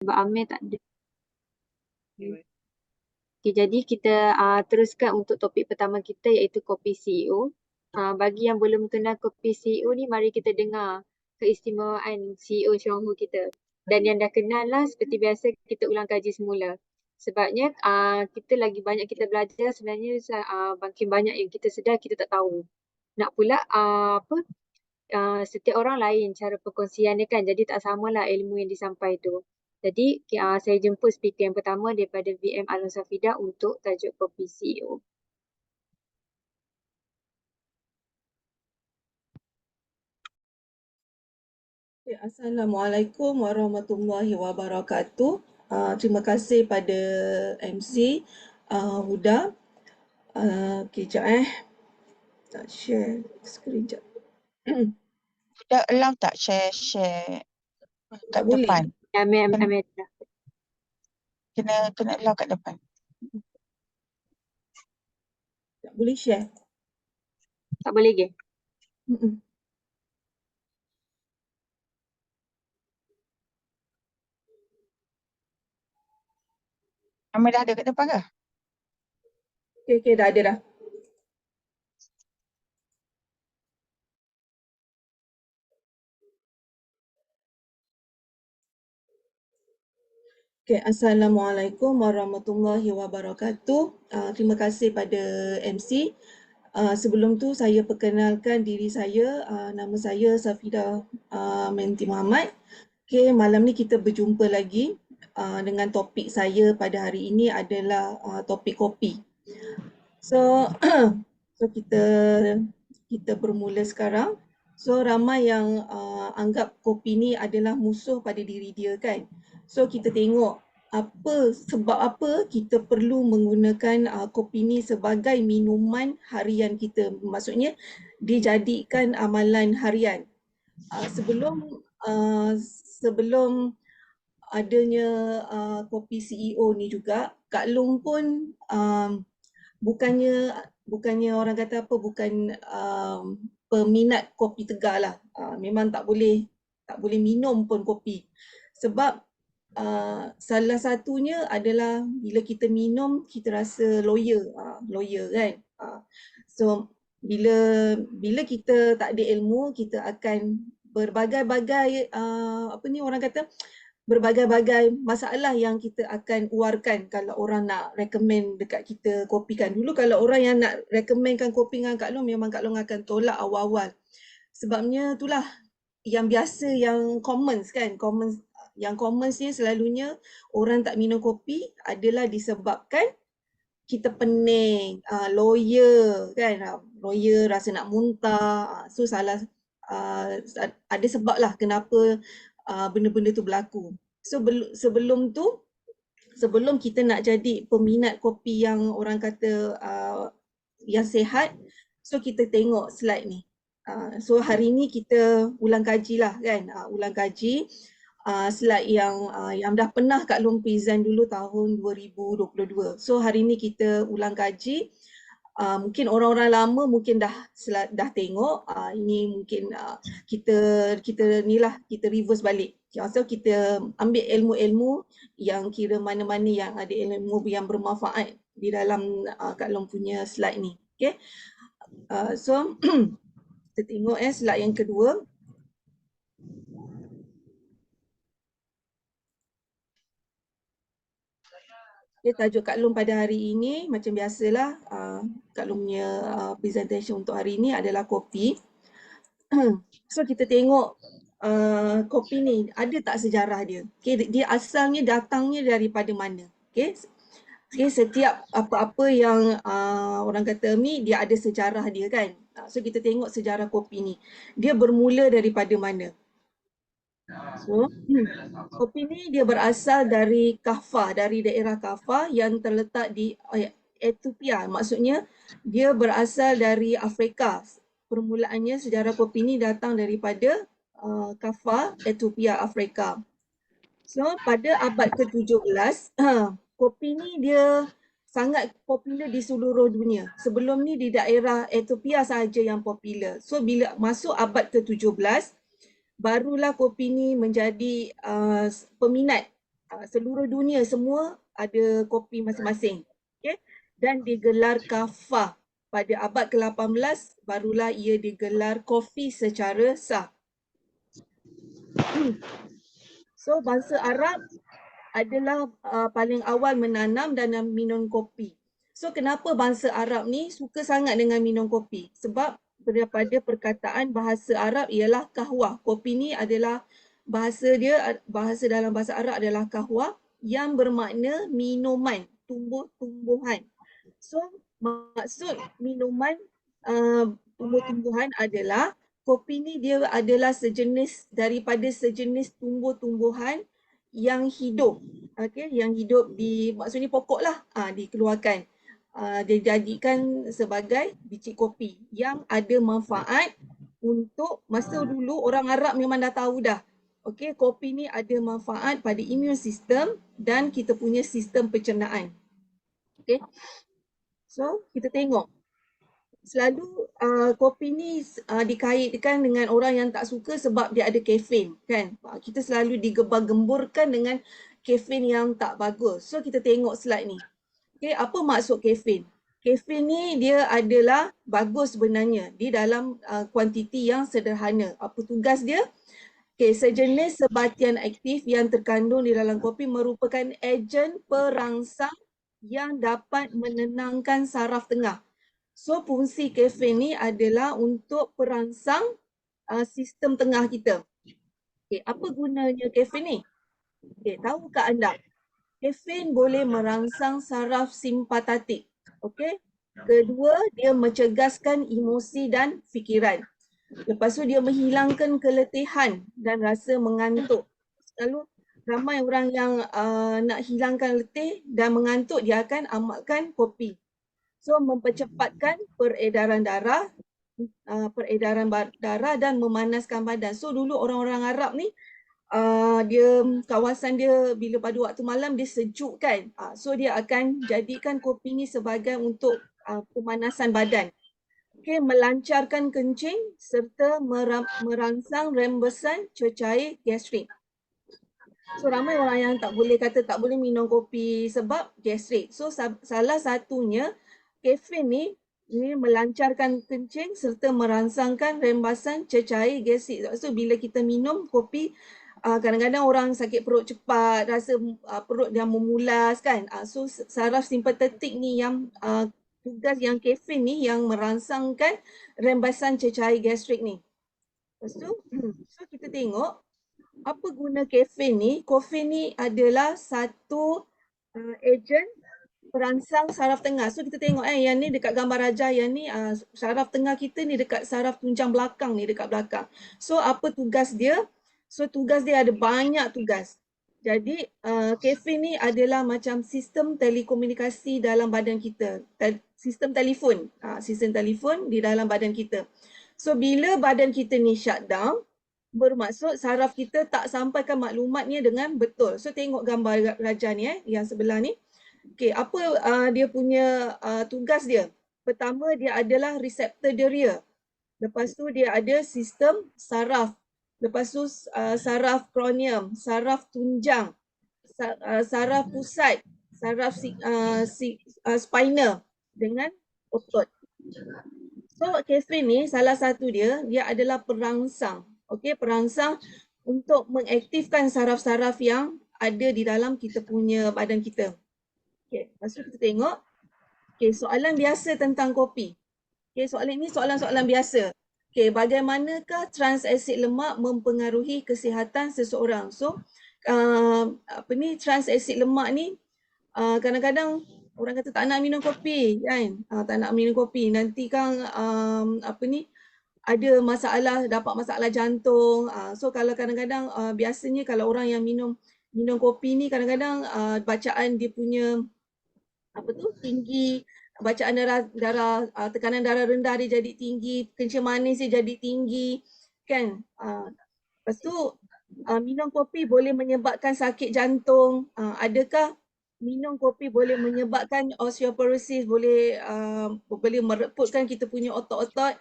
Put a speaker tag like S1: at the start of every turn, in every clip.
S1: Sebab Amir tak ada. Okay, jadi kita teruskan untuk topik pertama kita iaitu kopi CEO. Bagi yang belum kenal kopi CEO ni, mari kita dengar keistimewaan CEO Xionghu kita. Dan yang dah kenal lah, seperti biasa kita ulang kaji semula. Sebabnya kita lagi banyak kita belajar, sebenarnya makin banyak yang kita sedar kita tak tahu. Nak pula setiap orang lain cara perkongsiannya kan, jadi tak samalah ilmu yang disampaikan tu. Jadi saya jemput speaker yang pertama daripada VM Alun Safida untuk tajuk kopi CEO.
S2: Assalamualaikum warahmatullahi wabarakatuh. Terima kasih pada MC Huda. Sekejap tak share screen sekejap.
S3: Dah allow tak share kat
S2: boleh.
S3: depan?
S1: Amir.
S3: Kena allow kat depan.
S2: Tak boleh share.
S1: Tak boleh ke?
S3: Amir dah ada kat depan ke?
S2: Okay, dah ada dah. Okay, Assalamualaikum warahmatullahi wabarakatuh. Terima kasih pada MC. Sebelum tu saya perkenalkan diri saya. Nama saya Safida Menti Muhammad. Okay, malam ni kita berjumpa lagi dengan topik saya pada hari ini adalah topik kopi. So, kita bermula sekarang. So, ramai yang anggap kopi ni adalah musuh pada diri dia kan. So, kita tengok sebab apa kita perlu menggunakan kopi ni sebagai minuman harian kita. Maksudnya, dijadikan amalan harian. Sebelum adanya kopi CEO ni juga, Kak Long pun bukannya orang kata apa, bukan peminat kopi tegar lah. Memang tak boleh minum pun kopi. Sebab salah satunya adalah bila kita minum kita rasa lawyer kan. So bila kita tak ada ilmu, kita akan berbagai-bagai berbagai-bagai masalah yang kita akan keluarkan kalau orang nak recommend dekat kita kopi kan. Dulu kalau orang yang nak recommendkan kopi dengan Kak Long, memang Kak Long akan tolak awal-awal. Sebabnya itulah yang biasa, yang commons kan. Yang commons ni selalunya orang tak minum kopi adalah disebabkan kita pening, lawyer kan. Lawyer rasa nak muntah. So ada sebab lah kenapa benda-benda tu berlaku. So sebelum kita nak jadi peminat kopi yang orang kata yang sihat, so kita tengok slide ni. So hari ni kita ulang kaji lah kan, ulang kaji slide yang dah pernah Kak Long present dulu tahun 2022. So hari ni kita ulang kaji. Mungkin orang-orang lama mungkin dah tengok. Ini mungkin kita reverse balik. So kita ambil ilmu-ilmu yang kira mana-mana yang ada ilmu yang bermanfaat di dalam Kak Long punya slide ni. Okay. So kita tengok slide yang kedua. Tajuk Kak Long pada hari ini macam biasalah, Kak Long punya presentation untuk hari ini adalah kopi. So kita tengok kopi ni ada tak sejarah dia? Okay, dia asalnya datangnya daripada mana? Okay, setiap apa-apa yang orang kata ni dia ada sejarah dia kan. So kita tengok sejarah kopi ni. Dia bermula daripada mana? So, kopi ni dia berasal dari Kaffa, dari daerah Kaffa yang terletak di Ethiopia. Maksudnya dia berasal dari Afrika. Permulaannya sejarah kopi ni datang daripada Kaffa, Ethiopia, Afrika. So pada abad ke-17, kopi ni dia sangat popular di seluruh dunia. Sebelum ni di daerah Ethiopia sahaja yang popular. So bila masuk abad ke-17, barulah kopi ni menjadi peminat seluruh dunia semua ada kopi masing-masing. Okay? Dan digelar kafah. Pada abad ke-18 barulah ia digelar kopi secara sah. So bangsa Arab adalah paling awal menanam dan minum kopi. So kenapa bangsa Arab ni suka sangat dengan minum kopi? Sebab daripada perkataan bahasa Arab ialah kahwah. Kopi ni adalah bahasa dalam bahasa Arab adalah kahwah yang bermakna minuman, tumbuh-tumbuhan. So maksud minuman tumbuh-tumbuhan adalah kopi ni dia adalah daripada sejenis tumbuh-tumbuhan yang hidup, yang hidup maksudnya pokok lah, dikeluarkan, dijadikan sebagai biji kopi yang ada manfaat untuk masa dulu orang Arab memang dah tahu dah. Kopi ni ada manfaat pada immune system dan kita punya sistem pencernaan. So kita tengok selalu kopi ni dikaitkan dengan orang yang tak suka sebab dia ada kafein, kan? Kita selalu digembar-gemburkan dengan kafein yang tak bagus. So kita tengok slide ni. Apa maksud kafein? Kafein ni dia adalah bagus sebenarnya di dalam kuantiti yang sederhana. Apa tugas dia? Sejenis sebatian aktif yang terkandung di dalam kopi merupakan ejen perangsang yang dapat menenangkan saraf tengah. So fungsi kafein ni adalah untuk perangsang sistem tengah kita. Apa gunanya kafein ni? Tahukah anda? Kafein boleh merangsang saraf simpatetik. Kedua, dia mencegahkan emosi dan fikiran. Lepas tu dia menghilangkan keletihan dan rasa mengantuk. Lalu ramai orang yang nak hilangkan letih dan mengantuk, dia akan amalkan kopi. So mempercepatkan peredaran darah dan memanaskan badan. So dulu orang-orang Arab ni kawasan dia bila pada waktu malam dia sejuk, kan. So dia akan jadikan kopi ni sebagai untuk pemanasan badan. Melancarkan kencing serta merangsang rembesan cecair gastrik. So ramai orang yang tak boleh minum kopi sebab gastrik. So salah satunya kafein ni melancarkan kencing serta merangsangkan rembasan cecair gastrik. So bila kita minum kopi, kadang-kadang orang sakit perut cepat, rasa perut dia memulas, kan. So saraf simpatetik ni yang tugas yang kafein ni yang merangsangkan rembasan cecair gastrik ni. Lepas tu, so kita tengok apa guna kafein ni. Kafein ni adalah satu ejen perangsang saraf tengah. So kita tengok yang ni dekat gambar Raja, yang ni saraf tengah kita ni dekat saraf tunjang belakang ni, dekat belakang. So apa tugas dia? So tugas dia ada banyak tugas. Jadi kafein ni adalah macam sistem telekomunikasi dalam badan kita. Sistem telefon di dalam badan kita. So bila badan kita ni shutdown, bermaksud saraf kita tak sampaikan maklumatnya dengan betul. So tengok gambar Raja ni yang sebelah ni. Apa dia punya tugas dia? Pertama, dia adalah reseptor deria. Lepas tu dia ada sistem saraf. Lepas tu saraf kronium, saraf tunjang, saraf pusat, saraf spinal dengan otot. So kafein ni salah satu dia adalah perangsang. Perangsang untuk mengaktifkan saraf-saraf yang ada di dalam kita punya badan kita. Lepas tu kita tengok soalan biasa tentang kopi. Soalan ni soalan-soalan biasa. Bagaimanakah trans asid lemak mempengaruhi kesihatan seseorang? So trans asid lemak ni kadang-kadang orang kata tak nak minum kopi, kan. Tak nak minum kopi, nanti kan ada masalah, dapat masalah jantung. So kalau kadang-kadang biasanya kalau orang yang minum kopi ni kadang-kadang bacaan dia punya tinggi, bacaan darah tekanan darah rendah dia jadi tinggi, kencing manis dia jadi tinggi, kan. Lepas tu minum kopi boleh menyebabkan sakit jantung. Adakah minum kopi boleh menyebabkan osteoporosis, boleh mereputkan kita punya otot-otot?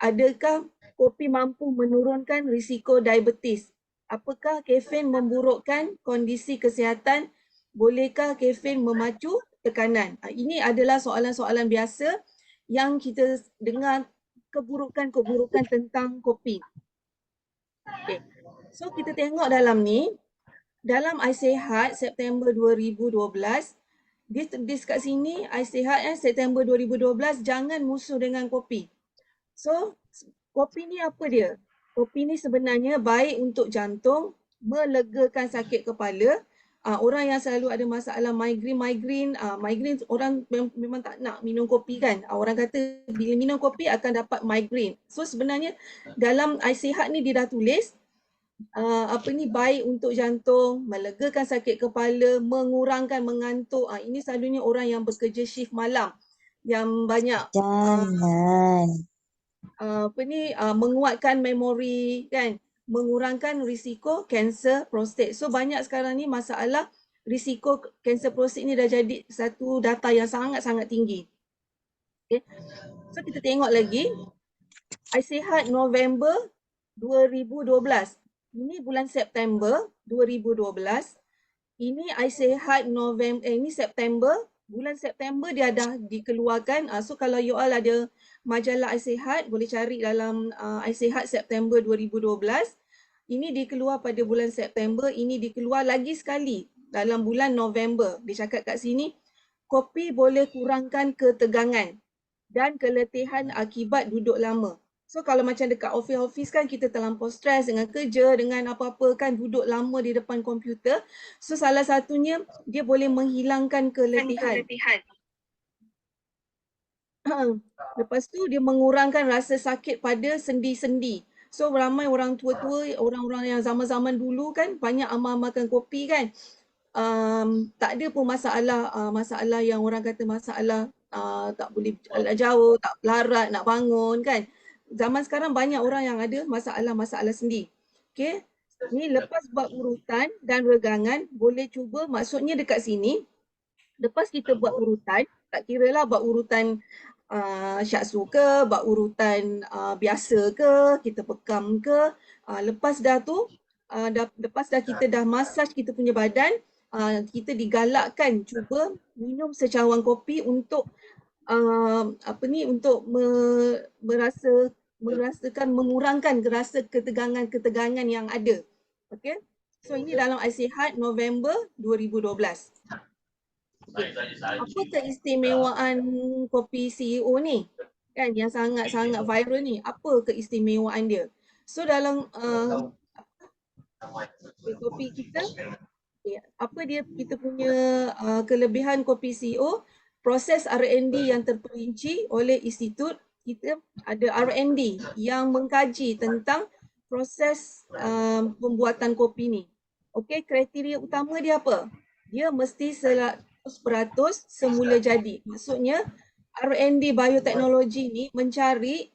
S2: Adakah kopi mampu menurunkan risiko diabetes? Apakah kafein memburukkan kondisi kesihatan? Bolehkah kafein memacu tekanan? Ini adalah soalan-soalan biasa yang kita dengar keburukan-keburukan tentang kopi. Okay. So kita tengok dalam ni, dalam iSihat September 2012, dia tulis kat sini iSihat September 2012, jangan musuh dengan kopi. So kopi ni apa dia? Kopi ni sebenarnya baik untuk jantung, melegakan sakit kepala. Orang yang selalu ada masalah migraine orang memang tak nak minum kopi kan. Orang kata bila minum kopi akan dapat migraine. So sebenarnya dalam iSihat ni dia dah tulis baik untuk jantung, melegakan sakit kepala, mengurangkan mengantuk. Ini selalunya orang yang bekerja shift malam yang banyak menguatkan memori kan, mengurangkan risiko kanser prostat. So banyak sekarang ni masalah risiko kanser prostat ni dah jadi satu data yang sangat-sangat tinggi. Okay. So kita tengok lagi iSihat November 2012. Ini bulan September 2012. Ini iSihat November, ini September. Bulan September dia dah dikeluarkan. So kalau you all ada majalah iSihat, boleh cari dalam iSihat September 2012. Ini dikeluar pada bulan September. Ini dikeluar lagi sekali dalam bulan November. Dia cakap kat sini, kopi boleh kurangkan ketegangan dan keletihan akibat duduk lama. So kalau macam dekat office kan kita terlampau stres dengan kerja, dengan apa-apa kan, duduk lama di depan komputer. So salah satunya dia boleh menghilangkan keletihan. Lepas tu dia mengurangkan rasa sakit pada sendi-sendi. So ramai orang tua-tua, orang-orang yang zaman-zaman dulu kan banyak amal-amalkan kopi kan. Tak ada pun masalah yang orang kata masalah tak boleh jalan jauh, tak larat nak bangun kan. Zaman sekarang banyak orang yang ada masalah-masalah sendi. Okay. Ni lepas buat urutan dan regangan, boleh cuba, maksudnya dekat sini, lepas kita buat urutan, tak kira lah buat urutan syaksu ke, buat urutan biasa ke, kita bekam ke, lepas dah tu, lepas dah kita dah massage kita punya badan, kita digalakkan cuba minum secawan kopi untuk untuk merasakan mengurangkan rasa ketegangan-ketegangan yang ada. Okey. So ini dalam iSihat November 2012. Okay. Apa keistimewaan kopi CEO ni? Kan yang sangat-sangat viral ni. Apa keistimewaan dia? So dalam kopi kita, apa dia kita punya kelebihan kopi CEO? Proses R&D yang terperinci oleh institut. Kita ada R&D yang mengkaji tentang proses pembuatan kopi ni. Okey, kriteria utama dia apa? Dia mesti 100% semula jadi. Maksudnya R&D bioteknologi ni mencari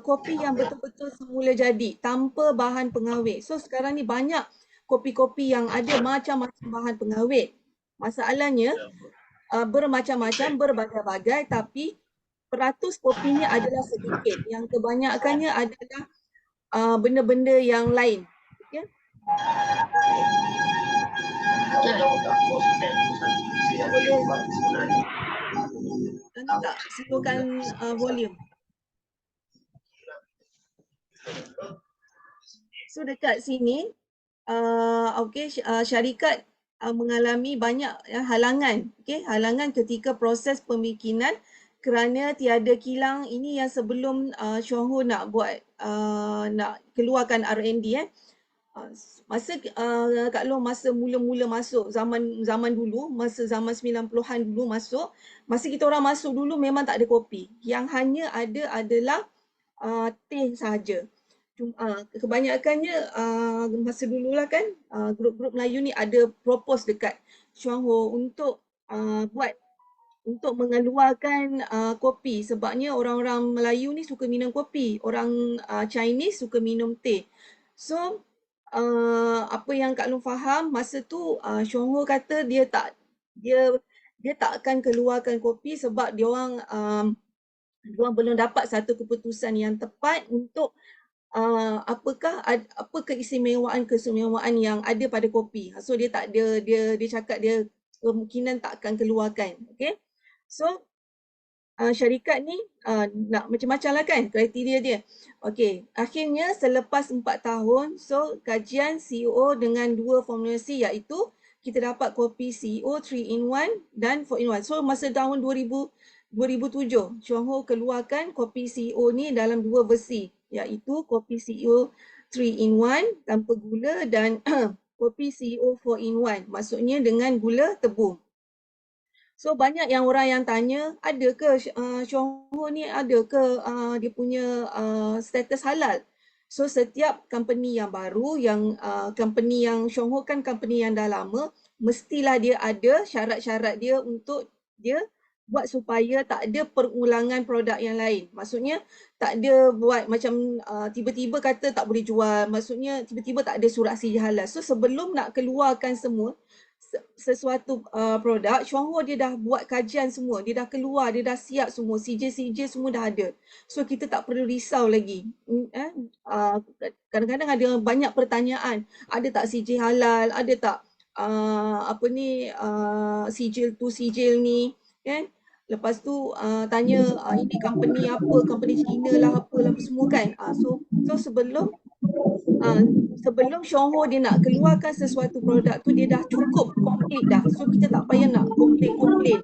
S2: kopi yang betul-betul semula jadi tanpa bahan pengawet. So sekarang ni banyak kopi-kopi yang ada macam-macam bahan pengawet. Masalahnya bermacam-macam, berbagai-bagai, tapi peratus kopinya adalah sedikit. Yang kebanyakannya adalah benda-benda yang lain. Okay? Boleh tak slowkan volume? So dekat sini, syarikat mengalami banyak halangan, halangan ketika proses pembikinan kerana tiada kilang. Ini yang sebelum Chuang Ho nak buat nak keluarkan R&D masa Kak Long masa mula-mula masuk zaman dulu, masa zaman 90-an dulu masuk, masa kita orang masuk dulu memang tak ada kopi. Yang hanya ada adalah teh sahaja. Kebanyakannya masa dululah kan grup-grup Melayu ni ada propose dekat Chuang Ho untuk buat untuk mengeluarkan kopi, sebabnya orang-orang Melayu ni suka minum kopi, orang Chinese suka minum teh. So apa yang Kak Long faham masa tu Chuang Ho kata dia tak akan keluarkan kopi sebab dia orang belum dapat satu keputusan yang tepat untuk apa keistimewaan yang ada pada kopi. So dia tak ada, dia cakap dia kemungkinan tak akan keluarkan. Okay. So syarikat ni nak macam-macam lah kan kriteria dia. Okey, akhirnya selepas 4 tahun, so kajian CEO dengan 2 formulasi iaitu kita dapat kopi CEO 3 in 1 dan 4 in 1. So masa tahun 2007, Chuang Ho keluarkan kopi CEO ni dalam 2 versi iaitu kopi CEO 3 in 1 tanpa gula dan kopi CEO 4 in 1 maksudnya dengan gula tebu. So banyak yang orang yang tanya, ada ke Chuang Ho ni ada ke dia punya status halal? So setiap company yang baru, yang company yang Chuang Ho kan company yang dah lama, mestilah dia ada syarat-syarat dia untuk dia buat supaya tak ada perulangan produk yang lain. Maksudnya tak ada buat macam tiba-tiba kata tak boleh jual. Maksudnya tiba-tiba tak ada surat sijil halal. So sebelum nak keluarkan semua sesuatu produk, Chuang Ho dia dah buat kajian semua, dia dah keluar, dia dah siap semua, sijil-sijil semua dah ada. So kita tak perlu risau lagi. Kadang-kadang ada banyak pertanyaan, ada tak sijil halal, ada tak sijil tu sijil ni, kan? Lepas tu tanya ini company apa, company Cina lah apalah semua kan. So sebelum Chuang Ho dia nak keluarkan sesuatu produk tu dia dah cukup complete dah. So kita tak payah nak komplain-komplain.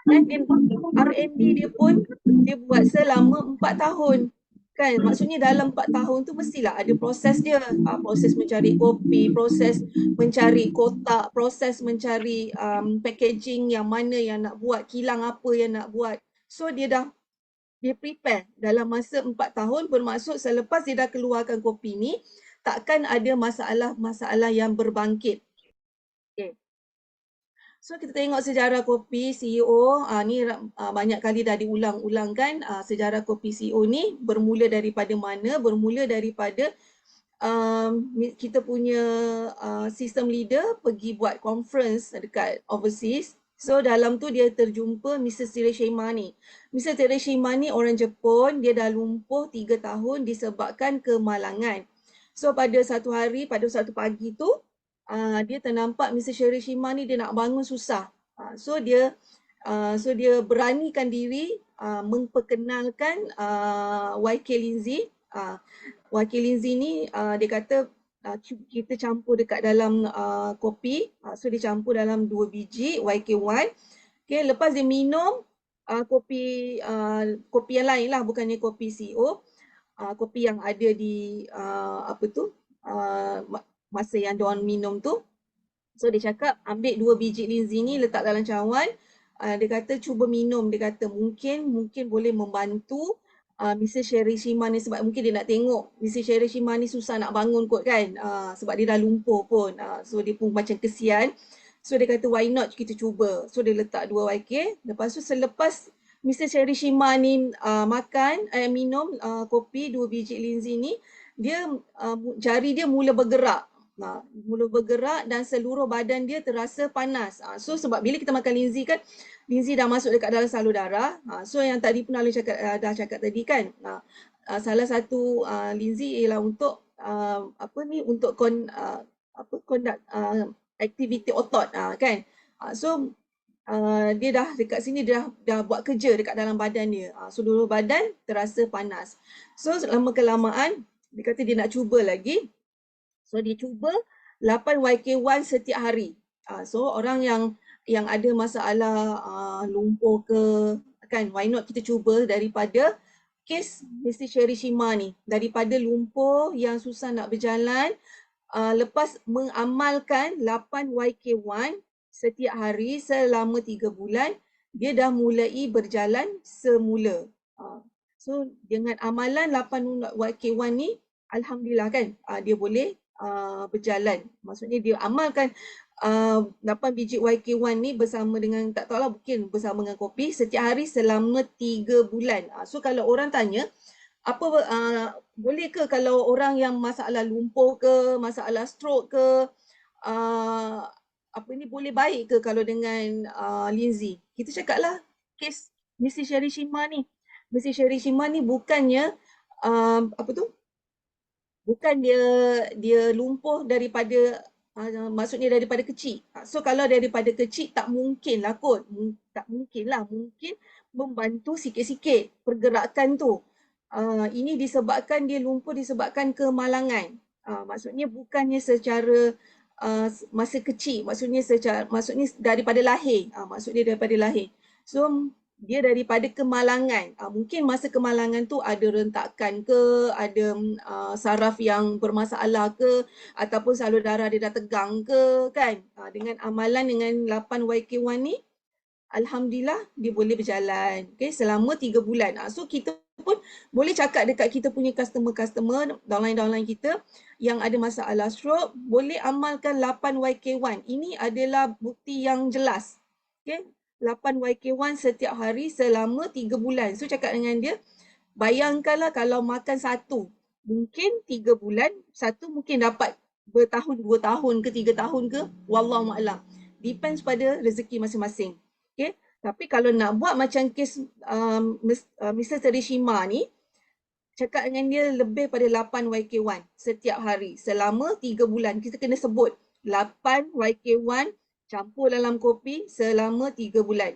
S2: Dan R&D dia pun dia buat selama 4 tahun. Kan maksudnya dalam 4 tahun tu mestilah ada proses dia. Proses mencari kopi, proses mencari kotak, proses mencari packaging yang mana yang nak buat, kilang apa yang nak buat. So dia prepare dalam masa 4 tahun, bermaksud selepas dia dah keluarkan kopi ni takkan ada masalah-masalah yang berbangkit. Okay. So kita tengok sejarah kopi CEO, ni banyak kali dah diulang-ulangkan. Sejarah kopi CEO ni bermula daripada mana? Bermula daripada kita punya system leader pergi buat conference dekat overseas. So dalam tu dia terjumpa Mr. Tereshima ni. Mr. Tereshima ni orang Jepun, dia dah lumpuh 3 tahun disebabkan kemalangan. So pada satu hari, pada satu pagi tu, dia ternampak Mr. Tereshima ni dia nak bangun susah. So dia beranikan diri memperkenalkan YK Lindsay. YK Lindsay ni dia kata kita campur dekat dalam kopi. So dia campur dalam 2 biji YK1. Okay, lepas dia minum kopi yang lain lah, bukannya kopi CEO. Kopi yang ada di masa yang diorang minum tu. So dia cakap ambil 2 biji Lindsay ni letak dalam cawan. Dia kata cuba minum. Dia kata mungkin boleh membantu Mr. Tereshima ni, sebab mungkin dia nak tengok Mr. Tereshima ni susah nak bangun kot kan, sebab dia dah lumpuh pun. So dia pun macam kesian. So dia kata why not kita cuba. So dia letak 2 YK. Lepas tu selepas Mr. Tereshima ni minum kopi 2 biji Lindsay ni, dia jari dia mula bergerak. Dan seluruh badan dia terasa panas. So sebab bila kita makan Lindsay kan, Lindsay dah masuk dekat dalam salur darah. So yang tadi pun Ali dah cakap tadi kan, salah satu Lindsay ialah untuk untuk conduct aktiviti otot kan. So dia dah dekat sini dah buat kerja dekat dalam badan dia. Seluruh badan terasa panas. So lama kelamaan dia kata dia nak cuba lagi. So dia cuba 8 YK1 setiap hari. So orang yang ada masalah lumpuh ke kan, why not kita cuba daripada kes Mr. Tereshima ni, daripada lumpuh yang susah nak berjalan, lepas mengamalkan 8 YK1 setiap hari selama 3 bulan, dia dah mulai berjalan semula. So dengan amalan 8 YK1 ni, alhamdulillah kan, dia boleh berjalan. Maksudnya dia amalkan 8 biji YK1 ni bersama dengan, tak tahulah, mungkin bersama dengan kopi setiap hari selama 3 bulan. So kalau orang tanya, boleh ke kalau orang yang masalah lumpuh ke, masalah stroke ke, boleh baik ke kalau dengan Lindsay? Kita cakaplah kes Mr. Tereshima ni. Mr. Tereshima ni bukannya bukan dia lumpuh daripada maksudnya daripada kecil. So kalau daripada kecil tak mungkin lah kot. Tak mungkin lah. Mungkin membantu sikit-sikit pergerakan tu. Ini disebabkan dia lumpuh disebabkan kemalangan. Maksudnya bukannya secara masa kecil, maksudnya daripada lahir. Maksudnya daripada lahir. So dia daripada kemalangan. Mungkin masa kemalangan tu ada rentakan ke, ada saraf yang bermasalah ke, ataupun salur darah dia dah tegang ke, kan. Dengan amalan dengan 8 YK1 ni, alhamdulillah dia boleh berjalan, okay, selama 3 bulan. So kita pun boleh cakap dekat kita punya customer, downline kita yang ada masalah stroke, boleh amalkan 8 YK1. Ini adalah bukti yang jelas. Okay, 8 YK1 setiap hari selama 3 bulan. So cakap dengan dia, bayangkanlah kalau makan satu, mungkin 3 bulan, satu mungkin dapat bertahun, 2 tahun ke 3 tahun ke, wallahualam. Depends pada rezeki masing-masing. Okay? Tapi kalau nak buat macam kes Mr. Terishima ni, cakap dengan dia lebih pada 8 YK1 setiap hari selama 3 bulan. Kita kena sebut 8 YK1 campur dalam kopi selama 3 bulan.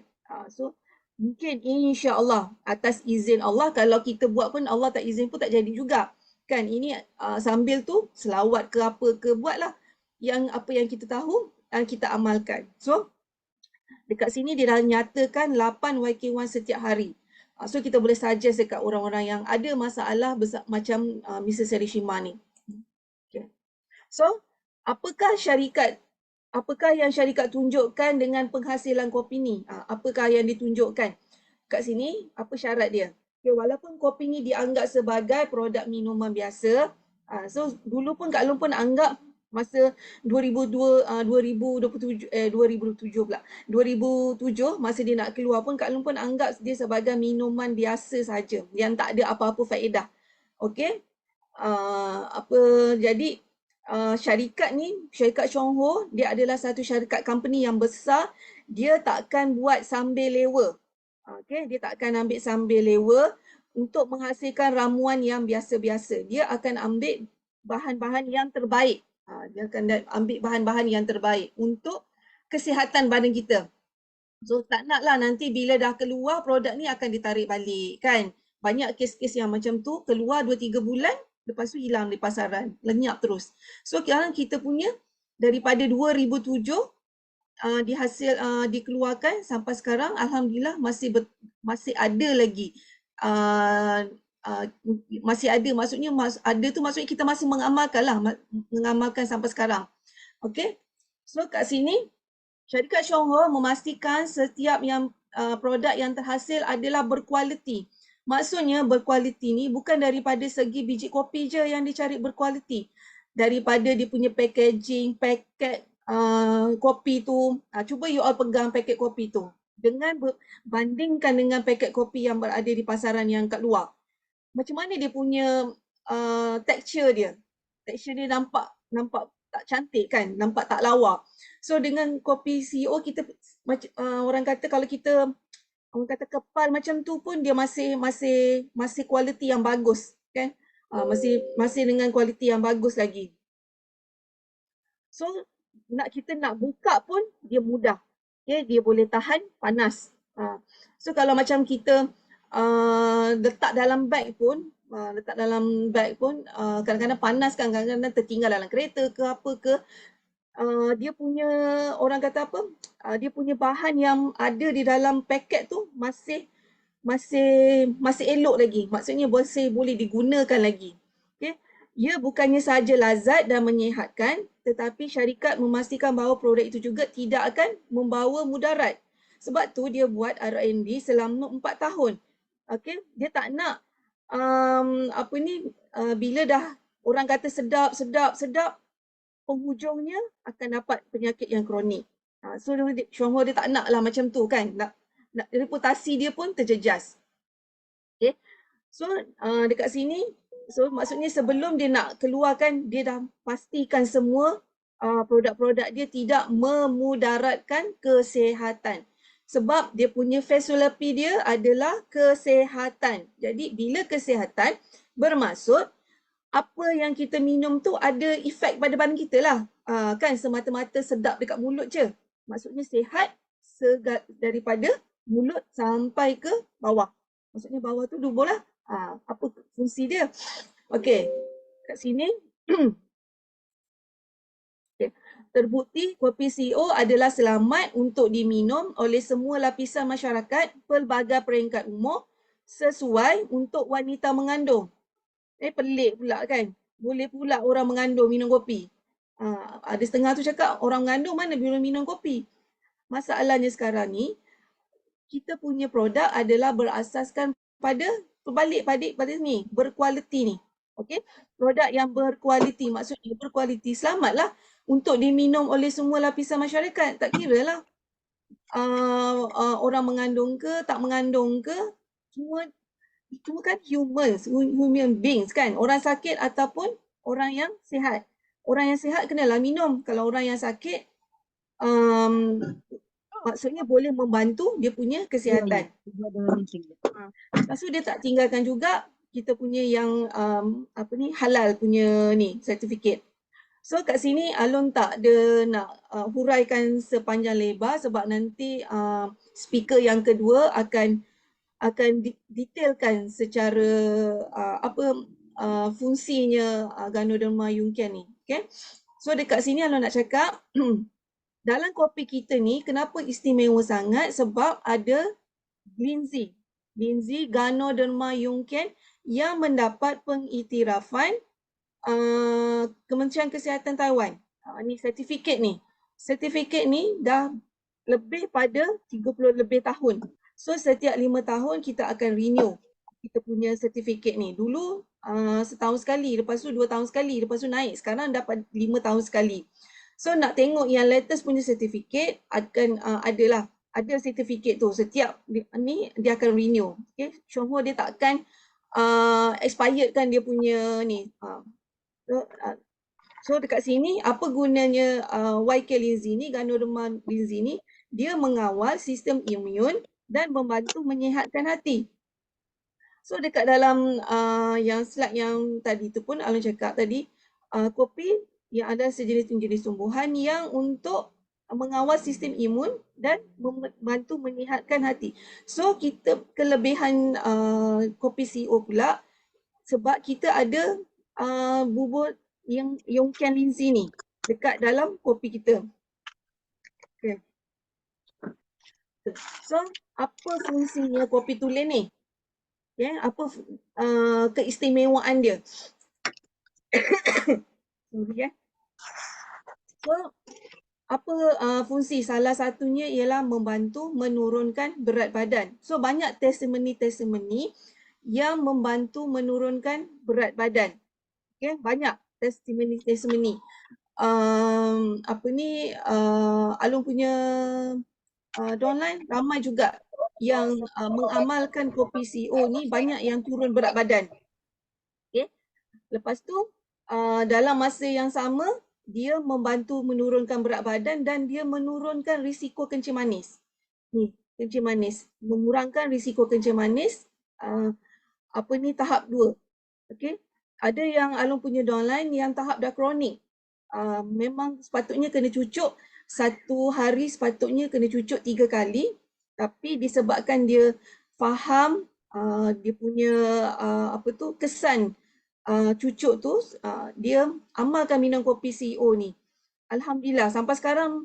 S2: So mungkin insya-Allah atas izin Allah, kalau kita buat pun Allah tak izin pun tak jadi juga. Kan ini sambil tu selawat ke apa ke buatlah yang apa yang kita tahu kita amalkan. So dekat sini dia dah nyatakan 8 YK1 setiap hari. So kita boleh suggest dekat orang-orang yang ada masalah macam Mr. Serishima ni. Okay. So apakah yang syarikat tunjukkan dengan penghasilan kopi ni? Apakah yang ditunjukkan? Kat sini apa syarat dia? Okay, walaupun kopi ni dianggap sebagai produk minuman biasa, so dulu pun Kak Long pun anggap masa 2007 masa dia nak keluar pun Kak Long pun anggap dia sebagai minuman biasa saja yang tak ada apa-apa faedah. Okey. Jadi syarikat Chongho dia adalah satu syarikat company yang besar, dia takkan buat sambil lewa. Okey, dia takkan ambil sambil lewa untuk menghasilkan ramuan yang biasa-biasa. Dia akan ambil bahan-bahan yang terbaik. Dia akan ambil bahan-bahan yang terbaik untuk kesihatan badan kita. So tak naklah nanti bila dah keluar produk ni akan ditarik balik, kan. Banyak kes-kes yang macam tu keluar 2-3 bulan lepas tu hilang di pasaran, lenyap terus. So sekarang kita punya daripada 2007 dikeluarkan sampai sekarang alhamdulillah masih ada lagi. Masih ada, maksudnya ada tu maksudnya kita masih mengamalkan sampai sekarang. Okey. So kat sini syarikat Chongho memastikan setiap yang produk yang terhasil adalah berkualiti. Maksudnya berkualiti ni bukan daripada segi biji kopi je yang dicari berkualiti. Daripada dia punya packaging, paket kopi tu. Cuba you all pegang paket kopi tu. Bandingkan dengan paket kopi yang berada di pasaran yang kat luar. Macam mana dia punya texture dia? Texture dia nampak tak cantik, kan? Nampak tak lawa. So dengan kopi CEO kita orang kata kalau kita orang kata kepal macam tu pun dia masih kualiti yang bagus, kan? Masih dengan kualiti yang bagus lagi. So kita nak buka pun dia mudah. Okay? Dia boleh tahan panas. So kalau macam kita letak dalam bag pun kadang-kadang panas kan, kadang-kadang tertinggal dalam kereta ke apa ke, dia punya orang kata apa, dia punya bahan yang ada di dalam paket tu masih elok lagi, maksudnya masih boleh digunakan lagi. Okay? Ia bukannya sahaja lazat dan menyihatkan, tetapi syarikat memastikan bahawa produk itu juga tidak akan membawa mudarat. Sebab tu dia buat R&D selama 4 tahun. Okay? Dia tak nak bila dah orang kata sedap, penghujungnya akan dapat penyakit yang kronik. So Chongho dia tak nak lah macam tu, kan. Nak reputasi dia pun terjejas. Okay? So dekat sini, so maksudnya sebelum dia nak keluarkan, dia dah pastikan semua produk-produk dia tidak memudaratkan kesihatan. Sebab dia punya filosofi dia adalah kesihatan. Jadi bila kesihatan bermaksud apa yang kita minum tu ada efek pada badan kita lah. Kan semata-mata sedap dekat mulut je. Maksudnya sihat daripada mulut sampai ke bawah. Maksudnya bawah tu dubur lah. Apa fungsi dia? Okey, kat sini. Okay. Terbukti kopi CEO adalah selamat untuk diminum oleh semua lapisan masyarakat pelbagai peringkat umur sesuai untuk wanita mengandung. Pelik pula kan. Boleh pula orang mengandung minum kopi. Ada setengah tu cakap orang mengandung mana boleh minum kopi. Masalahnya sekarang ni, kita punya produk adalah berasaskan pada berbalik pada ni, berkualiti ni. Okey, produk yang berkualiti, maksudnya berkualiti selamatlah untuk diminum oleh semua lapisan masyarakat. Tak kira lah orang mengandung ke, tak mengandung ke, semua kan human beings kan. Orang sakit ataupun orang yang sihat. Orang yang sihat kenalah minum. Kalau orang yang sakit, maksudnya boleh membantu dia punya kesihatan. Lepas tu dia tak tinggalkan juga kita punya yang halal punya ni sertifikat. So kat sini Alun tak ada nak huraikan sepanjang lebar sebab nanti speaker yang kedua akan detailkan secara fungsinya Ganoderma Yunkian ni. Okay? So dekat sini Alun nak cakap dalam kopi kita ni kenapa istimewa sangat sebab ada Lindsay Ganoderma Yunkian yang mendapat pengiktirafan Kementerian Kesihatan Taiwan. Ni sertifikat ni. Sertifikat ni dah lebih pada 30 lebih tahun. So setiap 5 tahun kita akan renew kita punya sertifikat ni. Dulu setahun sekali, lepas tu 2 tahun sekali, lepas tu naik. Sekarang dapat 5 tahun sekali. So nak tengok yang latest punya sertifikat akan ada sertifikat tu. Setiap ni dia akan renew. Okay? Syonghua dia takkan expired kan dia punya ni. So dekat sini apa gunanya YK Lindsay ni, Ganoderma Lindsay ni, dia mengawal sistem imun dan membantu menyihatkan hati. So dekat dalam yang slide yang tadi tu pun Alun cakap tadi, kopi yang ada sejenis tumbuhan yang untuk mengawal sistem imun dan membantu menyihatkan hati. So kita kelebihan kopi CEO pula sebab kita ada bubur yang Yunkian Lindsay ni dekat dalam kopi kita. Okay. So apa fungsinya kopi tulen ni? Okay, apa keistimewaan dia? So apa fungsi? Salah satunya ialah membantu menurunkan berat badan. So banyak testimoni yang membantu menurunkan berat badan. Okay, banyak testimoni. Alun punya downline ramai juga yang mengamalkan kopi CEO ni, banyak yang turun berat badan. Okay. Lepas tu dalam masa yang sama dia membantu menurunkan berat badan dan dia menurunkan risiko kencing manis. Ni, kencing manis, mengurangkan risiko kencing manis tahap 2. Okey. Ada yang Alun punya downline yang tahap dah kronik. Memang sepatutnya kena cucuk, satu hari sepatutnya kena cucuk 3 kali, tapi disebabkan dia faham dia punya kesan cucuk tu, dia amalkan minum kopi CEO ni. Alhamdulillah sampai sekarang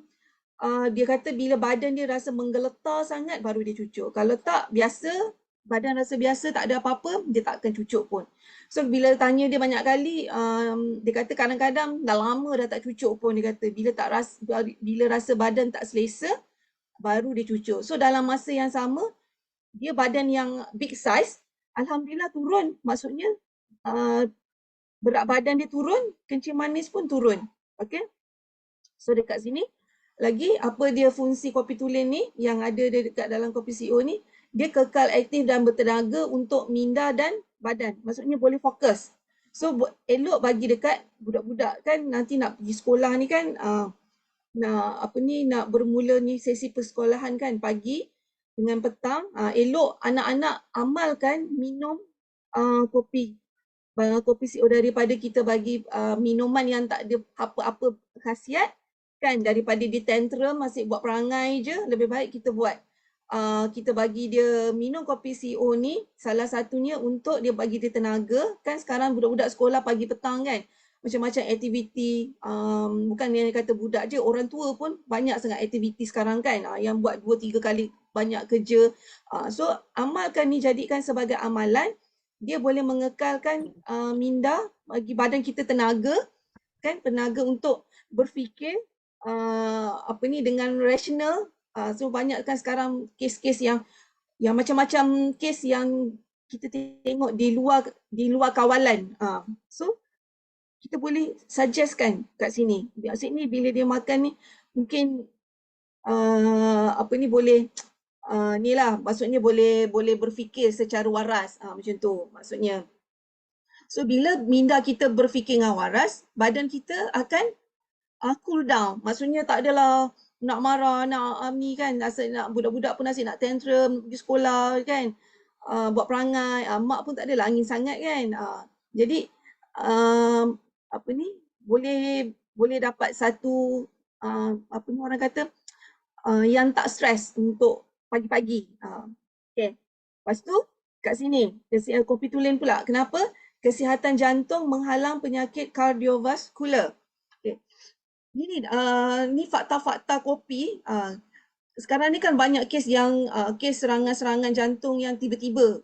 S2: dia kata bila badan dia rasa menggeletar sangat baru dia cucuk. Kalau tak biasa, badan rasa biasa tak ada apa-apa, dia tak akan cucuk pun. So bila tanya dia banyak kali, dia kata kadang-kadang dah lama dah tak cucuk pun, dia kata bila rasa badan tak selesa baru dia cucuk. So dalam masa yang sama dia badan yang big size, alhamdulillah turun. Maksudnya berat badan dia turun, kencing manis pun turun. Okay. So dekat sini lagi apa dia fungsi kopi tulen ni yang ada dekat dalam kopi CEO ni, dia kekal aktif dan bertenaga untuk minda dan badan. Maksudnya boleh fokus. So elok bagi dekat budak-budak kan nanti nak pergi sekolah ni kan, nak bermula ni sesi persekolahan kan pagi dengan petang, elok anak-anak amalkan minum kopi kopi CO daripada kita bagi minuman yang tak ada apa-apa khasiat kan, daripada dia tantrum masih buat perangai je, lebih baik kita buat kita bagi dia minum kopi CO ni, salah satunya untuk dia bagi dia tenaga kan. Sekarang budak-budak sekolah pagi petang kan, macam-macam aktiviti, bukan yang kata budak je, orang tua pun banyak sangat aktiviti sekarang kan, yang buat 2-3 kali banyak kerja. So amalkan ni, jadikan sebagai amalan, dia boleh mengekalkan minda, bagi badan kita tenaga kan, tenaga untuk berfikir dengan rasional. So banyak kan sekarang kes-kes yang macam-macam kes yang kita tengok di luar kawalan. So kita boleh suggestkan kat sini. Kat sini bila dia makan ni mungkin boleh ni lah, maksudnya boleh berfikir secara waras, macam tu maksudnya. So bila minda kita berfikir dengan waras, badan kita akan cool down. Maksudnya tak adalah nak marah, nak ni kan, nak budak-budak pun asyik nak tantrum pergi sekolah kan, buat perangai, mak pun tak adalah angin sangat kan. Jadi boleh dapat satu orang kata yang tak stres untuk pagi-pagi. Okay. Lepas tu kat sini kopi tulen pula. Kenapa? Kesihatan jantung menghalang penyakit kardiovaskular. Okay. Ni fakta-fakta kopi. Sekarang ni kan banyak kes yang kes serangan-serangan jantung yang tiba-tiba.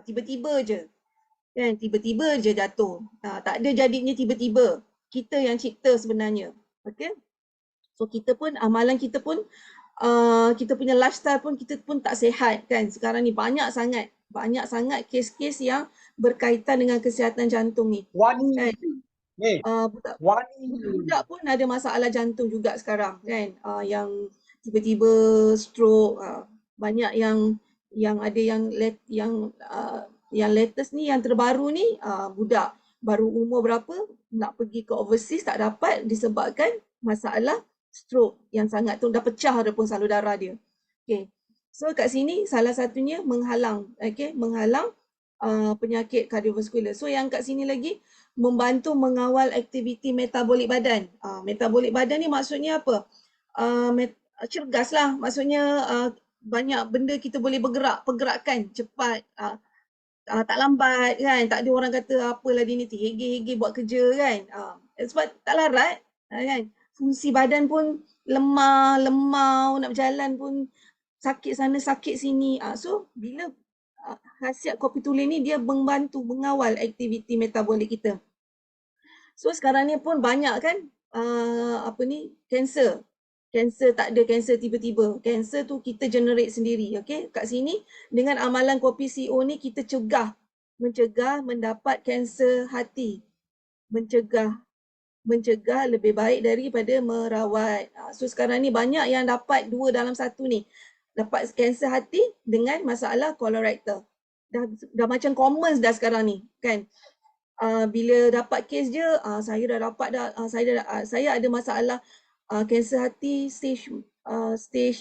S2: Tiba-tiba je. Kan, tiba-tiba je jatuh. Tak ada jadinya tiba-tiba. Kita yang cipta sebenarnya. Okay. So kita pun, amalan kita pun, kita punya lifestyle pun, kita pun tak sihat kan. Sekarang ni banyak sangat kes-kes yang berkaitan dengan kesihatan jantung ni. Kan? Budak pun ada masalah jantung juga sekarang kan, yang tiba-tiba stroke, banyak yang ada yang latest ni, yang terbaru ni, budak baru umur berapa nak pergi ke overseas tak dapat disebabkan masalah stroke yang sangat tu, dah pecah dah pun salur darah dia. Okay. So kat sini salah satunya menghalang penyakit kardiovaskular. So yang kat sini lagi membantu mengawal aktiviti metabolik badan. Metabolik badan ni maksudnya apa? Cergas lah. Maksudnya banyak benda kita boleh pergerakan cepat. Tak lambat kan. Tak ada orang kata apalah dia ni terhege-hege buat kerja kan. Sebab tak larat kan. Fungsi badan pun lemah, lemau, nak berjalan pun sakit sana sakit sini. So bila khasiat kopi tulen ni, dia membantu mengawal aktiviti metabolik kita. So sekarang ni pun banyak kan kanser. Kanser tak ada kanser tiba-tiba. Kanser tu kita generate sendiri. Okay? Kat sini dengan amalan kopi CO ni kita mencegah mendapat kanser hati. Mencegah lebih baik daripada merawat. So sekarang ni banyak yang dapat 2 dalam 1 ni. Dapat kanser hati dengan masalah colorectal. Dah macam common dah sekarang ni kan. Bila dapat kes je, saya dah dapat dah, saya ada masalah kanser hati stage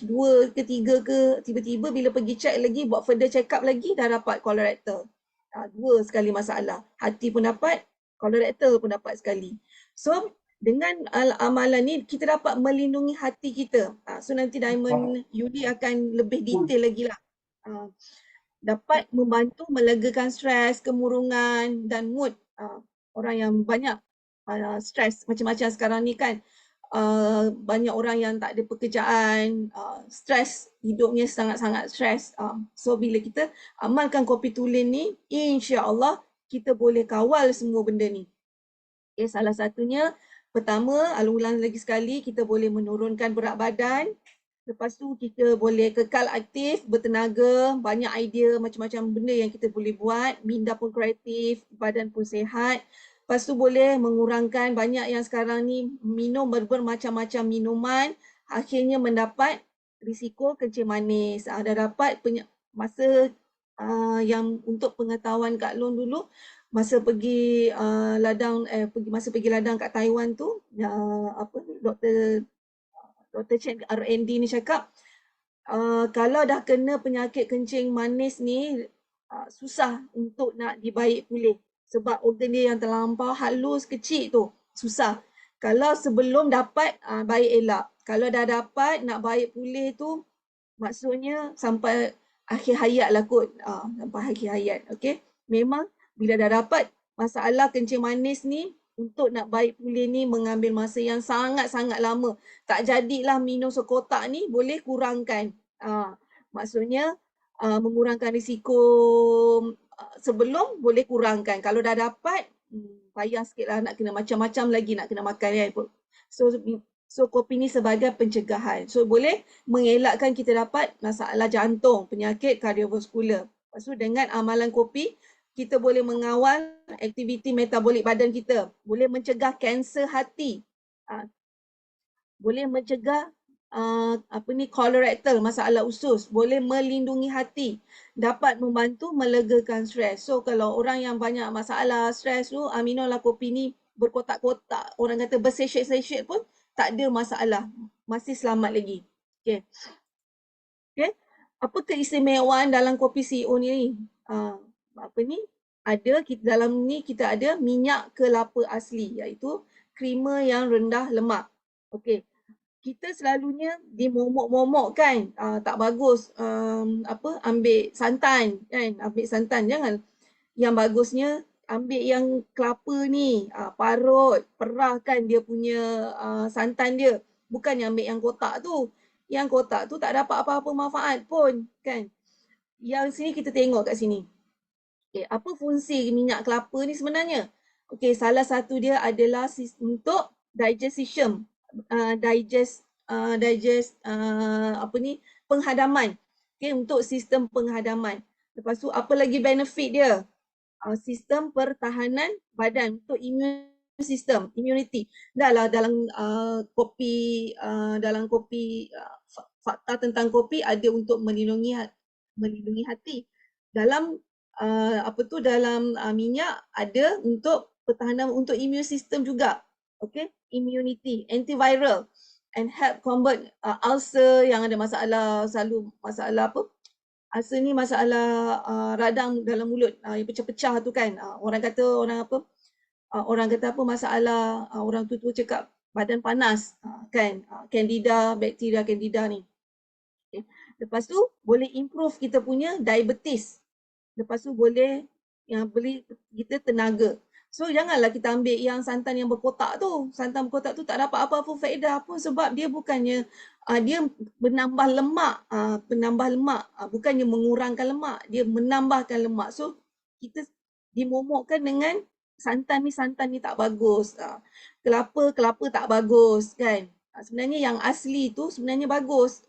S2: 2 ke 3 ke, tiba-tiba bila pergi check lagi, buat further check up lagi, dah dapat colorectal. 2 sekali masalah. Hati pun dapat, colorectal pun dapat sekali. So dengan amalan ni kita dapat melindungi hati kita. So nanti Diamond Yuli akan lebih detail lagi lah. Dapat membantu melegakan stres, kemurungan dan mood. Orang yang banyak stres macam-macam sekarang ni kan. Banyak orang yang tak ada pekerjaan, stres, hidupnya sangat-sangat stres. So bila kita amalkan kopi tulen ni, insya-Allah kita boleh kawal semua benda ni. Okay, salah satunya pertama, ulang lagi sekali, kita boleh menurunkan berat badan. Lepas tu kita boleh kekal aktif, bertenaga, banyak idea macam-macam benda yang kita boleh buat, minda pun kreatif, badan pun sihat. Lepas tu boleh mengurangkan banyak yang sekarang ni minum bermacam-macam minuman, akhirnya mendapat risiko kencing manis. Dah dapat masa yang untuk pengetahuan Kak Long dulu, masa pergi ladang kat Taiwan tu, Dr. Chen R&D ni cakap, kalau dah kena penyakit kencing manis ni, susah untuk nak dibaik pulih. Sebab organ dia yang terlampau halus, kecil tu, susah. Kalau sebelum dapat, baik elak. Kalau dah dapat, nak baik pulih tu, maksudnya sampai akhir hayat lah kot. Sampai akhir hayat, okay. Memang bila dah dapat, masalah kencing manis ni, untuk nak baik pulih ni mengambil masa yang sangat-sangat lama. Tak jadilah minum sekotak ni, boleh kurangkan. Maksudnya, mengurangkan risiko sebelum boleh kurangkan. Kalau dah dapat, payah sikit lah nak kena macam-macam lagi nak kena makan kan. So kopi ni sebagai pencegahan. So boleh mengelakkan kita dapat masalah jantung, penyakit kardiovaskular. Lepas tu dengan amalan kopi, kita boleh mengawal aktiviti metabolik badan kita. Boleh mencegah kanser hati. Boleh mencegah colorectal, masalah usus, boleh melindungi hati, dapat membantu melegakan stres. So kalau orang yang banyak masalah stres tu, minumlah kopi ni berkotak-kotak, orang kata bersachet-sachet pun tak ada masalah, masih selamat lagi. Okay. Apa keistimewaan dalam kopi CEO ni? Dalam ni kita ada minyak kelapa asli, iaitu krema yang rendah lemak. Okay. Kita selalunya dimomok-momok kan, tak bagus ambil santan kan, ambil santan. Jangan, yang bagusnya ambil yang kelapa ni, parut, perahkan dia punya santan dia, bukan yang ambil yang kotak tu. Yang kotak tu tak dapat apa-apa manfaat pun kan. Yang sini kita tengok kat sini. Okay, apa fungsi minyak kelapa ni sebenarnya? Okay, salah satu dia adalah untuk digestion, penghadaman. Okay, untuk sistem penghadaman. Lepas tu apa lagi benefit dia? Sistem pertahanan badan, untuk immune system, immunity. Dahlah dalam kopi, fakta tentang kopi ada untuk melindungi hati. Dalam dalam minyak ada untuk pertahanan, untuk immune system juga. Okay, immunity, antiviral, and help combat ulcer yang ada masalah, selalu masalah ulcer ni masalah radang dalam mulut yang pecah-pecah tu kan. Orang kata masalah orang tua cakap badan panas kan, candida, bakteria candida ni. Okay. Lepas tu boleh improve kita punya diabetes. Lepas tu boleh beri kita tenaga. So janganlah kita ambil yang santan yang berkotak tu. Santan berkotak tu tak dapat apa-apa faedah pun, sebab dia bukannya dia menambah lemak, bukannya mengurangkan lemak, dia menambahkan lemak. So kita dimomokkan dengan santan ni tak bagus. Kelapa tak bagus kan. Sebenarnya yang asli tu sebenarnya bagus.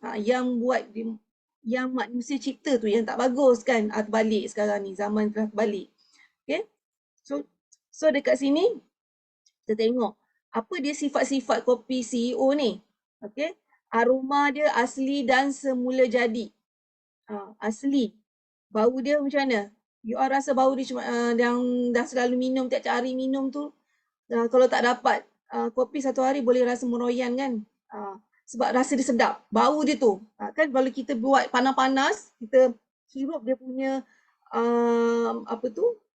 S2: Yang manusia cipta tu yang tak bagus kan. Terbalik sekarang ni, zaman telah terbalik. Okay. So dekat sini kita tengok apa dia sifat-sifat kopi CEO ni. Okay. Aroma dia asli dan semula jadi. Asli. Bau dia macam mana? You all rasa bau dia yang dah selalu minum, tiap-tiap hari minum tu, kalau tak dapat kopi satu hari boleh rasa meroyan kan. Sebab rasa dia sedap, bau dia tu. Kan kalau kita buat panas-panas, kita hirup dia punya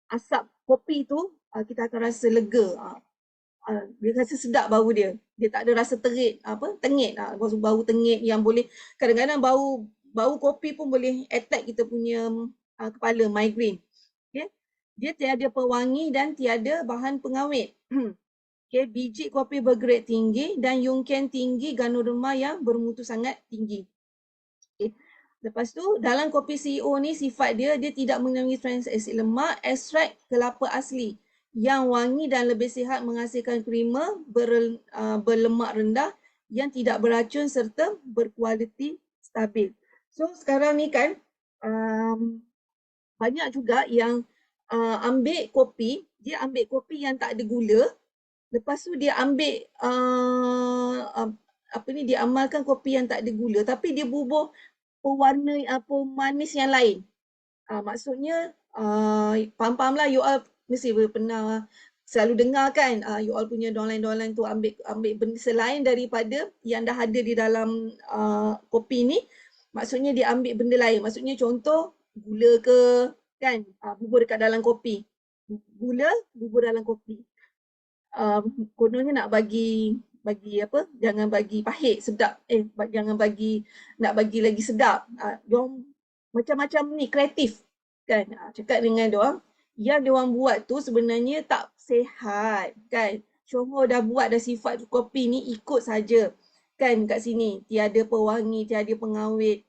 S2: asap kopi tu, kita akan rasa lega. Dia rasa sedap bau dia. Dia tak ada rasa tengit. Bau tengit yang boleh, kadang-kadang bau kopi pun boleh attack kita punya kepala, migraine. Okay. Dia tiada pewangi dan tiada bahan pengawet. Okay. Biji kopi bergrade tinggi dan yungken tinggi, ganoderma yang bermutu sangat tinggi. Okay. Lepas tu dalam kopi CEO ni sifat dia tidak mengandungi trans asid lemak, ekstrak kelapa asli yang wangi dan lebih sihat, menghasilkan krema berlemak rendah yang tidak beracun serta berkualiti stabil. So sekarang ni kan banyak juga yang ambil kopi, dia ambil kopi yang tak ada gula, lepas tu dia ambil dia amalkan kopi yang tak ada gula, tapi dia bubuh pewarna manis yang lain. Maksudnya faham lah, you all mesti pernah selalu dengar kan, you all punya downline tu ambil benda selain daripada yang dah ada di dalam kopi ni. Maksudnya dia ambil benda lain, maksudnya contoh gula ke kan, bubur dekat dalam kopi. gula, bubur dalam kopi. Kononnya nak bagi apa, jangan bagi pahit sedap, jangan bagi, nak bagi lagi sedap. Diorang macam-macam ni kreatif kan. Cakap dengan diorang, yang diorang buat tu sebenarnya tak sihat kan. Syonghor dah buat dah sifat kopi ni ikut saja kan kat sini. Tiada pewangi, tiada pengawet,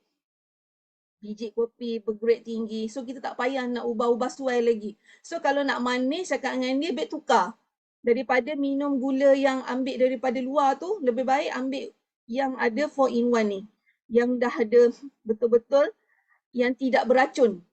S2: biji kopi bergrade tinggi. So kita tak payah nak ubah-ubah suai lagi. So kalau nak manis cakap dengan dia, baik tukar. Daripada minum gula yang ambil daripada luar tu, lebih baik ambil yang ada 4-in-1 ni. Yang dah ada betul-betul yang tidak beracun.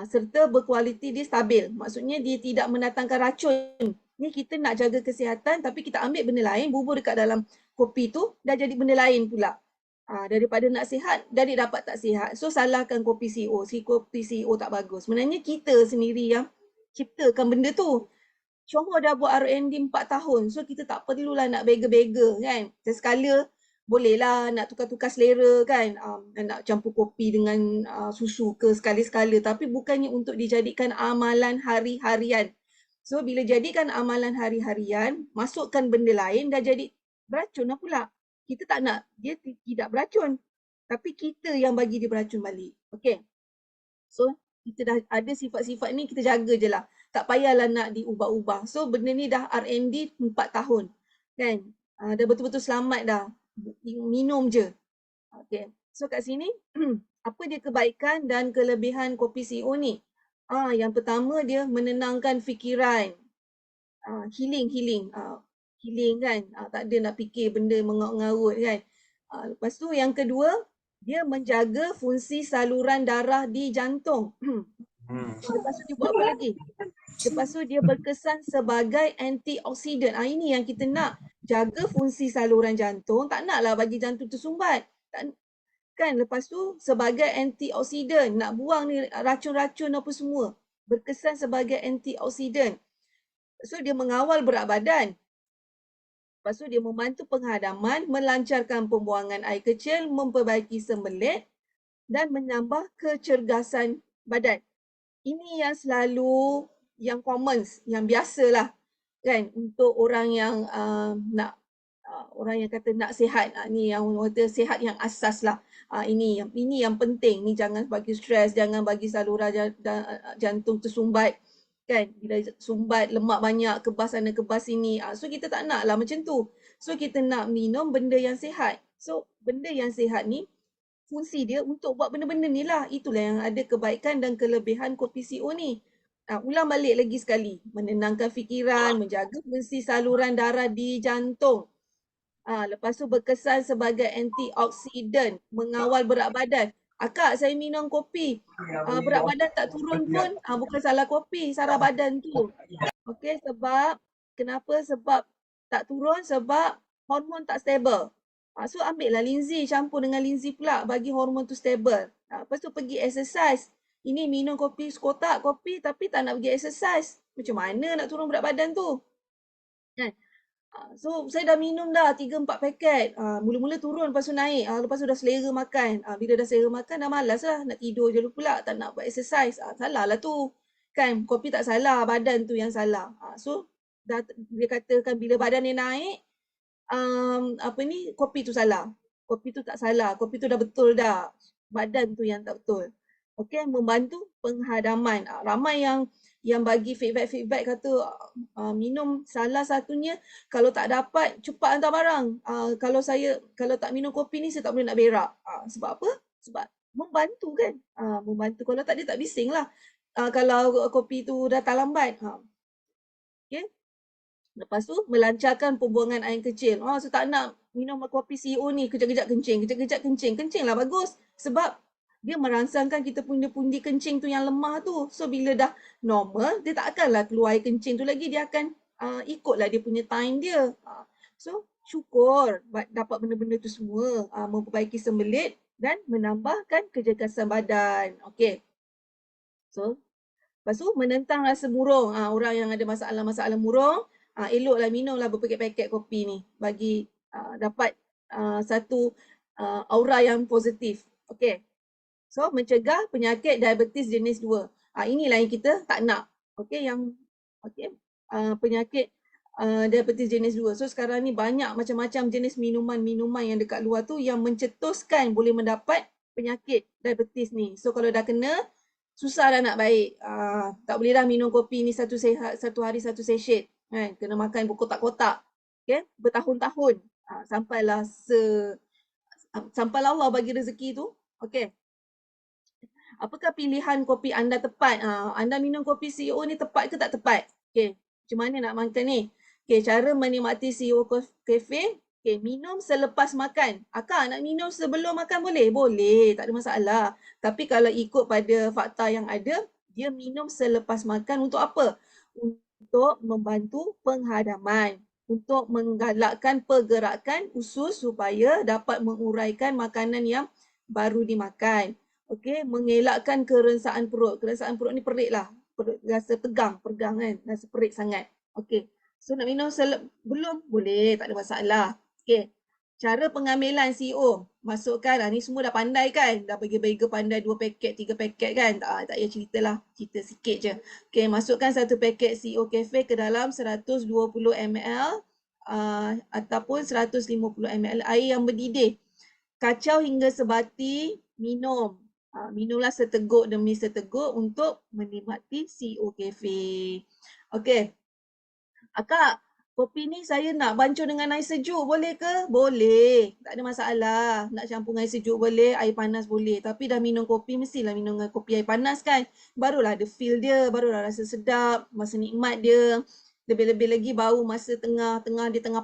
S2: Serta berkualiti dia stabil. Maksudnya dia tidak mendatangkan racun. Ni kita nak jaga kesihatan tapi kita ambil benda lain, bubur dekat dalam kopi tu, dah jadi benda lain pula. Daripada nak sihat, jadi dapat tak sihat. So salahkan kopi CEO. Si kopi CEO tak bagus. Sebenarnya kita sendiri yang ciptakan benda tu. Syonghor dah buat R&D 4 tahun. So kita tak perlulah nak bega-bega kan. Sekala bolehlah nak tukar-tukar selera kan. Nak campur kopi dengan susu ke sekali-sekala. Tapi bukannya untuk dijadikan amalan hari-harian. So bila jadikan amalan hari-harian, masukkan benda lain, dah jadi beracun lah pula. Kita tak nak dia tidak beracun. Tapi kita yang bagi dia beracun balik. Okay. So kita dah ada sifat-sifat ni, kita jaga je lah. Tak payahlah nak diubah-ubah. So benda ni dah R&D 4 tahun. Kan? Dah betul-betul selamat dah. Minum je. Okay. So kat sini, apa dia kebaikan dan kelebihan kopi CEO ni? Yang pertama dia menenangkan fikiran. Healing. Healing kan. Tak ada nak fikir benda mengarut-ngarut kan. Lepas tu yang kedua, dia menjaga fungsi saluran darah di jantung. Lepas tu dia buat apa lagi? Lepas tu dia berkesan sebagai antioksidan. Ini yang kita nak. Jaga fungsi saluran jantung. Tak naklah bagi jantung tersumbat. Kan? Lepas tu sebagai antioksidan. Nak buang ni racun-racun apa semua. Berkesan sebagai antioksidan. So dia mengawal berat badan. Lepas tu dia membantu penghadaman, melancarkan pembuangan air kecil, memperbaiki sembelit dan menambah kecergasan badan. Ini yang selalu, yang common, yang biasalah kan untuk orang yang nak, orang yang kata nak sihat. Ni yang kata sihat yang asas lah. Ini yang penting. Ni jangan bagi stres, jangan bagi saluran jantung tersumbat. Kan, bila sumbat, lemak banyak, kebas sana, kebas sini. So kita tak nak lah macam tu. So kita nak minum benda yang sihat. So benda yang sihat ni, fungsi dia untuk buat benda-benda ni lah. Itulah yang ada kebaikan dan kelebihan kopi CEO ni. Ulang balik lagi sekali. Menenangkan fikiran, menjaga fungsi saluran darah di jantung. Lepas tu berkesan sebagai antioksidan, mengawal berat badan. Kak, saya minum kopi. Berat badan tak turun pun, bukan salah kopi, salah badan tu. Okey, sebab, kenapa? Sebab tak turun sebab hormon tak stable. So ambil lah linzi, campur dengan linzi pula bagi hormon tu stable. Lepas tu pergi exercise. Ini minum kopi sekotak kopi tapi tak nak pergi exercise. Macam mana nak turun berat badan tu? Kan? So saya dah minum dah 3-4 paket. Mula-mula turun, lepas tu naik. Lepas tu dah selera makan. Bila dah selera makan dah malas lah. Nak tidur je pula. Tak nak buat exercise. Salah lah tu. Kan, kopi tak salah. Badan tu yang salah. So dia katakan bila badan dia naik, kopi tu salah. Kopi tu tak salah. Kopi tu dah betul dah. Badan tu yang tak betul. Okay, membantu penghadaman. Ramai yang bagi feedback kata minum salah satunya kalau tak dapat cepat hantar barang. Kalau tak minum kopi ni saya tak boleh nak berak. Sebab apa? Sebab membantu kan. Membantu. Kalau tak dia tak bising lah. Kalau kopi tu datang lambat. Okay. Lepas tu melancarkan pembuangan air kecil. So tak nak minum kopi CEO ni kejap-kejap kencing. Kencing lah bagus. Sebab dia merangsangkan kita pundi-pundi kencing tu yang lemah tu. So bila dah normal, dia tak akanlah keluar air kencing tu lagi. Dia akan ikutlah dia punya time dia. So syukur dapat benda-benda tu semua. Memperbaiki sembelit dan menambahkan kecergasan badan. Okay. So lepas tu menentang rasa murung. Orang yang ada masalah-masalah murung, eloklah minumlah berpaket-paket kopi ni. Bagi dapat satu aura yang positif. Okay. So, mencegah penyakit diabetes jenis 2. Inilah yang kita tak nak. Okay, yang Okey. Penyakit diabetes jenis 2. So sekarang ni banyak macam-macam jenis minuman-minuman yang dekat luar tu yang mencetuskan boleh mendapat penyakit diabetes ni. So kalau dah kena, susah dah nak baik. Tak boleh dah minum kopi ni satu hari satu sachet. Kan? Kena makan berkotak-kotak. Okay? Bertahun-tahun. Sampailah Allah bagi rezeki tu. Okay. Apakah pilihan kopi anda tepat? Anda minum kopi CEO ni tepat ke tak tepat? Okay. Macam mana nak makan ni? Okay. Cara menikmati CEO Cafe. Okay. Minum selepas makan. Akak nak minum sebelum makan boleh? Boleh. Tak ada masalah. Tapi kalau ikut pada fakta yang ada, dia minum selepas makan untuk apa? Untuk membantu penghadaman. Untuk menggalakkan pergerakan usus supaya dapat menguraikan makanan yang baru dimakan. Okey, mengelakkan kerengsaan perut. Kerengsaan perut ni perik lah. Perut rasa pegang kan. Rasa perik sangat. Okey. So nak minum belum? Boleh, tak ada masalah. Okey. Cara pengambilan CEO. Masukkan, ni semua dah pandai kan? Dah bagi-bagi pandai 2 paket, 3 paket kan? Tak payah cerita lah. Cerita sikit je. Okey, masukkan 1 paket CEO Cafe ke dalam 120 ml ataupun 150 ml air yang mendidih. Kacau hingga sebati, minum. Minumlah seteguk demi seteguk untuk menikmati CEO Cafe. Okey. Akak, kopi ni saya nak bancuh dengan air sejuk, boleh ke? Boleh. Tak ada masalah. Nak campur air sejuk boleh, air panas boleh. Tapi dah minum kopi, mestilah minum dengan kopi air panas kan? Barulah ada feel dia, barulah rasa sedap, masa nikmat dia. Lebih-lebih lagi bau masa tengah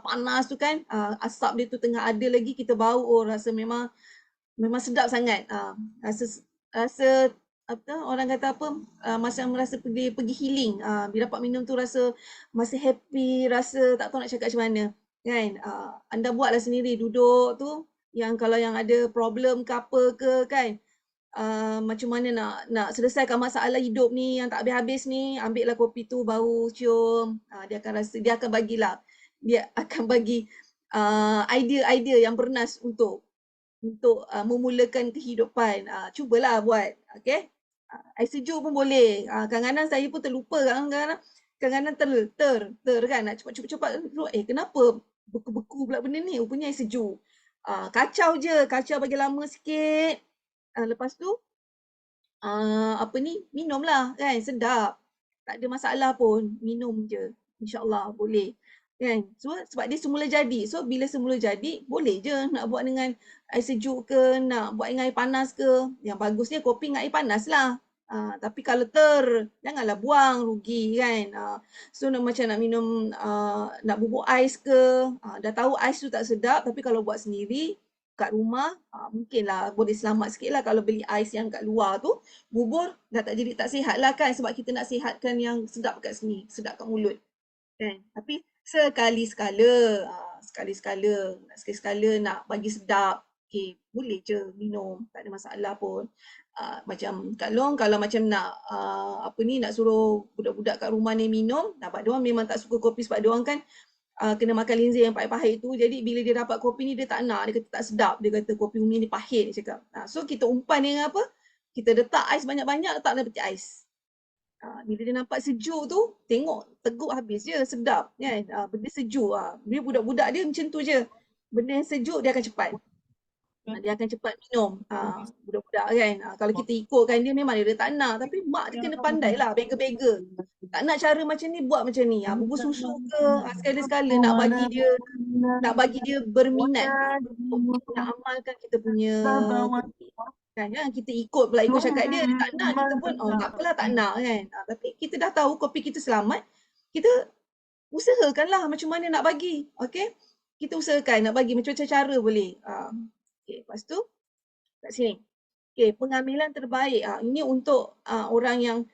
S2: panas tu kan, asap dia tu tengah ada lagi, kita bau, rasa memang sedap sangat. Rasa apa orang kata apa, masa merasa pergi healing, bila dapat minum tu rasa masih happy, rasa tak tahu nak cakap macam mana kan. Anda buatlah sendiri, duduk tu yang kalau yang ada problem ke apa ke kan, macam mana nak selesaikan masalah hidup ni yang tak habis-habis ni, ambil lah kopi tu, bau, cium, dia akan bagi idea-idea yang bernas untuk memulakan kehidupan. Cubalah buat. Okay. Air sejuk pun boleh. Kadang-kadang saya pun terlupa. Kadang-kadang kan. Nak cepat-cepat. Kenapa beku-beku pula benda ni? Rupanya air sejuk. Kacau je. Kacau bagi lama sikit. Lepas tu, minumlah kan. Sedap. Tak ada masalah pun. Minum je. InsyaAllah boleh. Kan? So, sebab dia semula jadi. So, bila semula jadi, boleh je nak buat dengan air sejuk ke, nak buat dengan air panas ke. Yang bagusnya kopi dengan air panas lah. Tapi kalau janganlah buang, rugi kan. So, macam nak minum, nak bubuk ais ke. Dah tahu ais tu tak sedap, tapi kalau buat sendiri kat rumah, mungkinlah boleh selamat sikit lah kalau beli ais yang kat luar tu. Bubur dah tak jadi tak sihat lah kan, sebab kita nak sihatkan yang sedap kat sini, sedap kat mulut. Kan? Tapi sekali-sekala nak bagi sedap, okay, boleh je minum, tak ada masalah pun. Macam Kak Long, kalau macam nak nak suruh budak-budak kat rumah ni minum, sebab diorang memang tak suka kopi sebab diorang kan kena makan linzer yang pahit-pahit tu. Jadi bila dia dapat kopi ni dia tak nak, dia kata tak sedap, dia kata kopi umi ni pahit, dia cakap. So kita umpan dengan apa? Kita letak ais banyak-banyak, letak dalam peti ais. Bila dia nampak sejuk tu, tengok teguk habis je, sedap kan. Benda sejuk, dia budak-budak dia macam tu je. Benda yang sejuk dia akan cepat. Dia akan cepat minum, budak-budak kan. Kalau kita ikutkan dia memang dia tak nak. Tapi mak dia kena pandai lah, bega-bega. Tak nak cara macam ni, buat macam ni. Bubur susu ke, sekali-sekala nak bagi dia berminat untuk nak amalkan kita punya kopi. Kan, kita ikut cakap dia tak nak, kita pun tak apalah tak nak kan. Tapi kita dah tahu kopi kita selamat, kita usahakanlah macam mana nak bagi. Okey, kita usahakan nak bagi macam-macam cara boleh. Okey, lepas tu kat sini. Okey, pengambilan terbaik. Ini untuk orang yang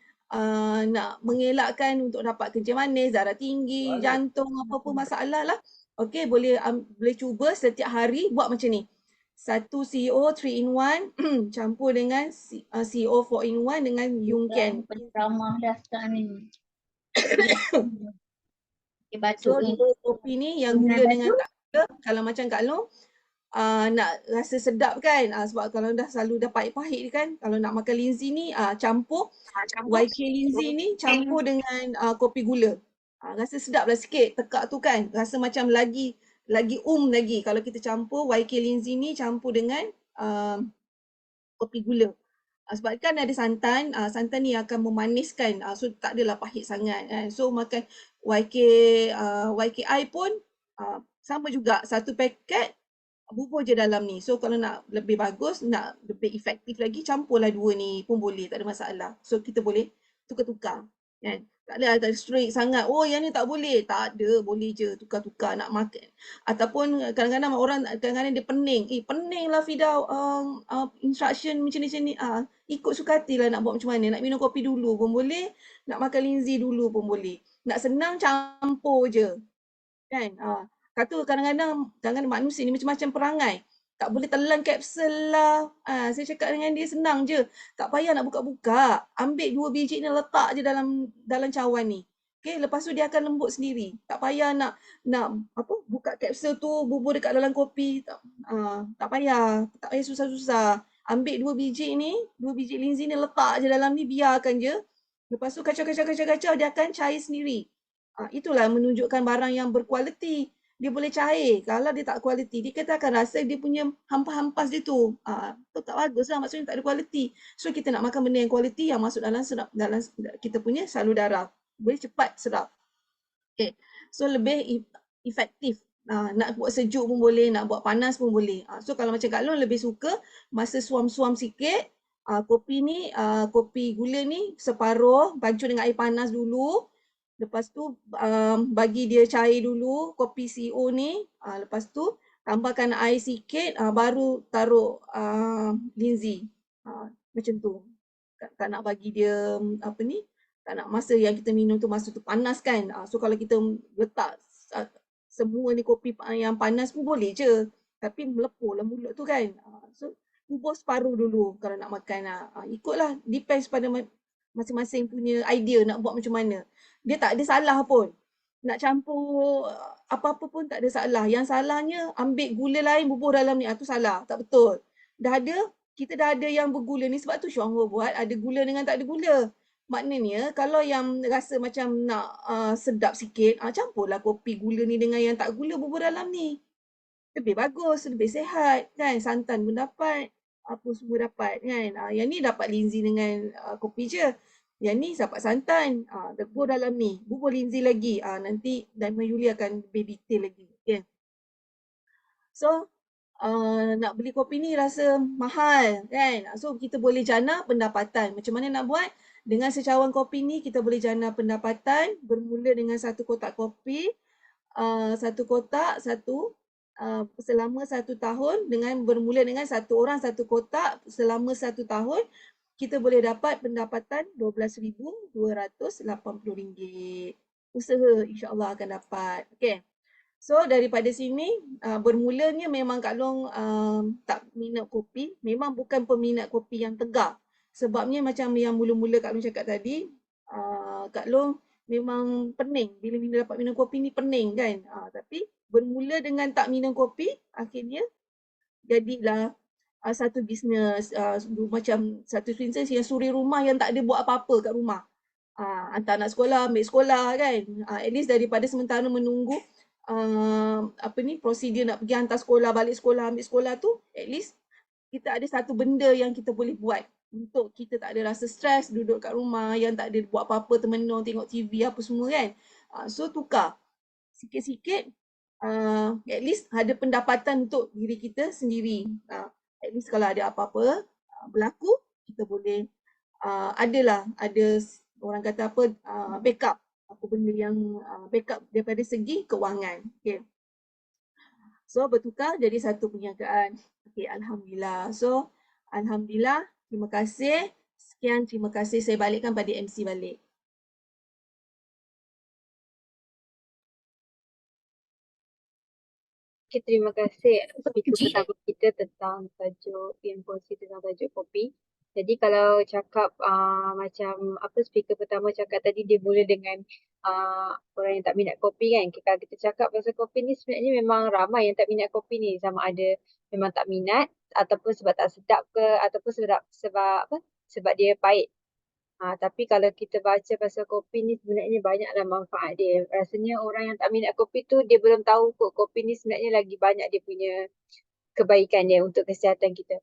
S2: nak mengelakkan untuk dapat kencing manis, darah tinggi, jantung, apa-apa masalah lah. Okey, boleh cuba setiap hari buat macam ni. 1 CEO 3 in 1 campur dengan CEO 4 in 1 dengan Yungken.
S4: Ramah dah sekarang ni.
S2: So, dua kopi ni yang gula dengan tak gula. Kalau macam Kak Long, nak rasa sedap kan, sebab kalau dah selalu dah pahit-pahit kan, kalau nak makan linzi ni campur YK linzi ni campur dengan kopi gula. Rasa sedap lah sikit tekak tu kan, rasa macam lagi lagi kalau kita campur YK linzi ni campur dengan kopi gula. Sebab kan ada santan, santan ni akan memaniskan, so tak adalah pahit sangat kan. So makan YKI pun sama juga, satu paket bubur je dalam ni. So kalau nak lebih bagus, nak lebih efektif lagi, campurlah dua ni pun boleh, tak ada masalah. So kita boleh tukar-tukar kan. Tak ada strict sangat, oh yang ni tak boleh. Tak ada, boleh je tukar-tukar nak makan. Ataupun kadang-kadang orang kadang-kadang dia pening. Pening lah Fida, instruction macam ni. Ikut suka hati lah nak buat macam mana. Nak minum kopi dulu pun boleh, nak makan linzi dulu pun boleh. Nak senang campur je. Kan? Kata kadang-kadang manusia ni macam-macam perangai. Tak boleh telan kapsul lah. Saya cakap dengan dia senang je. Tak payah nak buka-buka. Ambil 2 biji ni letak je dalam cawan ni. Okay, lepas tu dia akan lembut sendiri. Tak payah nak buka kapsul tu, bubur dekat dalam kopi. Tak payah. Tak payah susah-susah. Ambil 2 biji ni, 2 biji linzi ni letak je dalam ni, biarkan je. Lepas tu kacau, dia akan cair sendiri. Itulah menunjukkan barang yang berkualiti. Dia boleh cair. Kalau dia tak kualiti, kita akan rasa dia punya hampas-hampas dia tu. Tu tak bagus lah, maksudnya tak ada kualiti. So kita nak makan benda yang kualiti yang masuk dalam kita punya salur darah. Boleh cepat sedap. Okay. So lebih efektif. Nak buat sejuk pun boleh, nak buat panas pun boleh. So kalau macam Kak Long lebih suka masa suam-suam sikit, kopi ni, kopi gula ni separuh, pancur dengan air panas dulu. Lepas tu bagi dia cair dulu kopi CEO ni. Lepas tu tambahkan air sikit, baru taruh linzi. Macam tu. Tak nak bagi dia tak nak masa yang kita minum tu masa tu panas kan. So kalau kita letak semua ni kopi yang panas pun boleh je. Tapi melepuh lah mulut tu kan. So kubur separuh dulu kalau nak makan. Ikutlah, depends pada masing-masing punya idea nak buat macam mana. Dia tak ada salah pun. Nak campur apa-apa pun tak ada salah. Yang salahnya ambil gula lain bubur dalam ni. Tu salah. Tak betul. Kita dah ada yang bergula ni, sebab tu Chuang Ho buat ada gula dengan tak ada gula. Maknanya kalau yang rasa macam nak sedap sikit, campurlah kopi gula ni dengan yang tak gula bubur dalam ni. Lebih bagus, lebih sihat kan. Santan pun dapat. Apa semua dapat kan. Yang ni dapat linzi dengan kopi je. Yang ni dapat santan, bubur dalam ni, bubur linzi lagi. Nanti Dharma Yuli akan lebih detail lagi. Okay. So, nak beli kopi ni rasa mahal kan. So, kita boleh jana pendapatan. Macam mana nak buat? Dengan secawan kopi ni, kita boleh jana pendapatan bermula dengan 1 kotak kopi. 1 kotak, selama 1 tahun, bermula dengan 1 orang 1 kotak selama 1 tahun. Kita boleh dapat pendapatan RM12,280. Usaha insya-Allah akan dapat. Okay. So daripada sini bermulanya memang Kak Long tak minat kopi. Memang bukan peminat kopi yang tegar. Sebabnya macam yang mula-mula Kak Long cakap tadi, Kak Long memang pening. Bila dapat minum kopi ni pening kan. Tapi bermula dengan tak minum kopi, akhirnya jadilah satu bisnes, macam satu bisnes yang suri rumah yang tak ada buat apa-apa kat rumah. Hantar anak sekolah, ambil sekolah kan. At least daripada sementara menunggu prosedur nak pergi hantar sekolah, balik sekolah, ambil sekolah tu, at least kita ada satu benda yang kita boleh buat untuk kita tak ada rasa stres duduk kat rumah yang tak ada buat apa-apa, termenung, tengok TV apa semua kan. So tukar sikit-sikit, at least ada pendapatan untuk diri kita sendiri. At least kalau ada apa-apa berlaku, kita boleh ada orang kata backup, apa benda yang backup daripada segi kewangan. Okay. So bertukar jadi satu perniagaan. Okay, Alhamdulillah. So Alhamdulillah, terima kasih. Sekian, terima kasih. Saya balikkan pada MC balik.
S1: Okay, terima kasih speaker pertama kita tentang tajuk yang kongsi tentang tajuk kopi. Jadi kalau cakap macam apa speaker pertama cakap tadi, dia mula dengan orang yang tak minat kopi kan. Kalau kita cakap pasal kopi ni sebenarnya memang ramai yang tak minat kopi ni. Sama ada memang tak minat ataupun sebab tak sedap ke ataupun sebab dia pahit. Tapi kalau kita baca pasal kopi ni sebenarnya banyaklah manfaat dia. Rasanya orang yang tak minat kopi tu dia belum tahu kot kopi ni sebenarnya lagi banyak dia punya kebaikan dia untuk kesihatan kita.